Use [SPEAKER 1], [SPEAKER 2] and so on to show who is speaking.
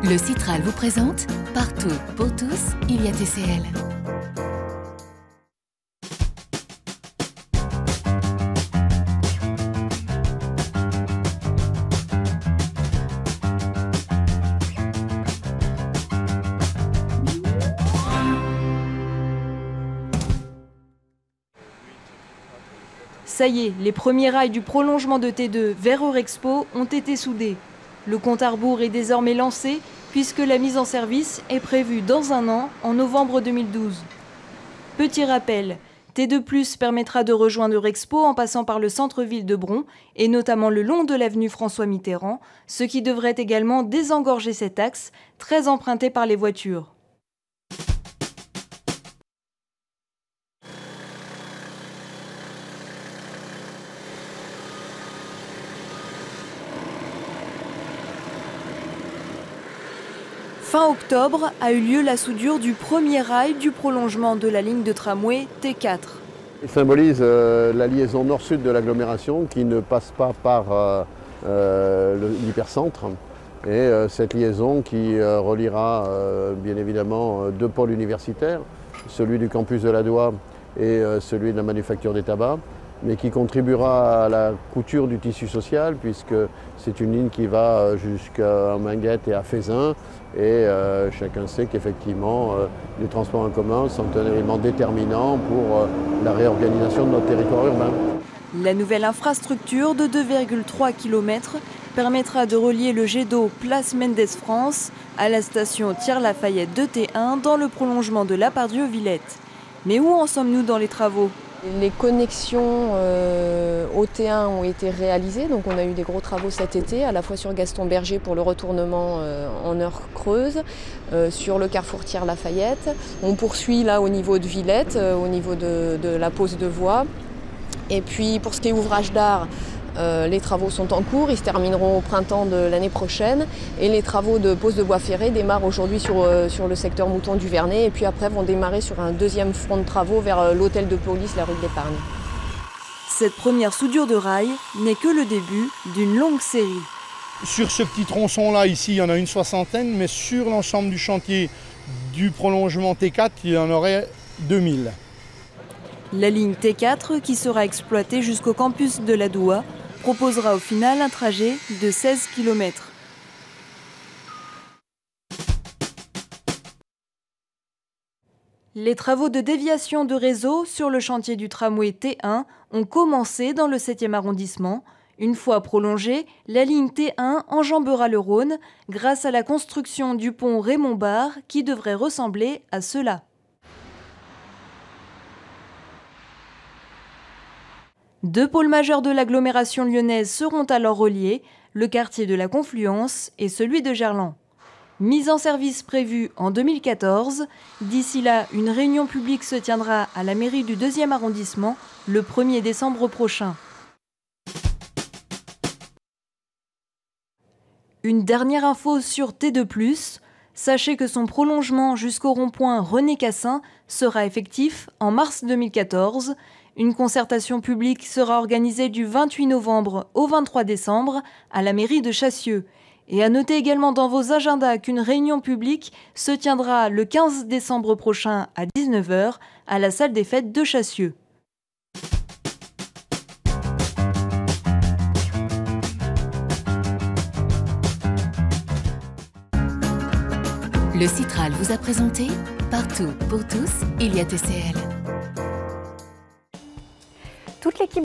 [SPEAKER 1] Le Citral vous présente Partout, pour tous, il y a TCL.
[SPEAKER 2] Ça y est, les premiers rails du prolongement de T2 vers Eurexpo ont été soudés. Le compte à rebours est désormais lancé puisque la mise en service est prévue dans un an, en novembre 2012. Petit rappel, T2+ permettra de rejoindre Eurexpo en passant par le centre-ville de Bron et notamment le long de l'avenue François Mitterrand, ce qui devrait également désengorger cet axe, très emprunté par les voitures. Fin octobre a eu lieu la soudure du premier rail du prolongement de la ligne de tramway T4.
[SPEAKER 3] Il symbolise la liaison nord-sud de l'agglomération qui ne passe pas par l'hypercentre. Et cette liaison qui reliera bien évidemment deux pôles universitaires, celui du campus de la Doua et celui de la manufacture des tabacs, mais qui contribuera à la couture du tissu social puisque c'est une ligne qui va jusqu'à Minguette et à Fézin et chacun sait qu'effectivement les transports en commun sont un élément déterminant pour la réorganisation de notre territoire urbain.
[SPEAKER 2] La nouvelle infrastructure de 2,3 km permettra de relier le jet d'eau Place Mendès-France à la station Thiers-Lafayette de T1 dans le prolongement de la Pardieu-Villette. Mais où en sommes-nous dans les travaux ?
[SPEAKER 4] Les connexions au T1 ont été réalisées, donc on a eu des gros travaux cet été, à la fois sur Gaston Berger pour le retournement en heure creuse, sur le carrefour Thiers-Lafayette. On poursuit là au niveau de Villette, au niveau de la pose de voie. Et puis pour ce qui est ouvrage d'art, les travaux sont en cours, ils se termineront au printemps de l'année prochaine et les travaux de pose de voie ferrée démarrent aujourd'hui sur le secteur Mouton du Vernet et puis après vont démarrer sur un deuxième front de travaux vers l'hôtel de police, la rue de l'Épargne.
[SPEAKER 2] Cette première soudure de rail n'est que le début d'une longue série.
[SPEAKER 5] Sur ce petit tronçon-là, ici, il y en a une soixantaine, mais sur l'ensemble du chantier du prolongement T4, il y en aurait 2000.
[SPEAKER 2] La ligne T4, qui sera exploitée jusqu'au campus de la Doua, proposera au final un trajet de 16 km. Les travaux de déviation de réseau sur le chantier du tramway T1 ont commencé dans le 7e arrondissement. Une fois prolongée, la ligne T1 enjambera le Rhône grâce à la construction du pont Raymond Barre qui devrait ressembler à cela. Deux pôles majeurs de l'agglomération lyonnaise seront alors reliés, le quartier de la Confluence et celui de Gerland. Mise en service prévue en 2014, d'ici là, une réunion publique se tiendra à la mairie du 2e arrondissement le 1er décembre prochain. Une dernière info sur T2+, sachez que son prolongement jusqu'au rond-point René Cassin sera effectif en mars 2014. Une concertation publique sera organisée du 28 novembre au 23 décembre à la mairie de Chassieux. Et à noter également dans vos agendas qu'une réunion publique se tiendra le 15 décembre prochain à 19 h à la salle des fêtes de Chassieux.
[SPEAKER 1] Le Citral vous a présenté Partout, pour tous, il y a TCL.
[SPEAKER 6] Toute l'équipe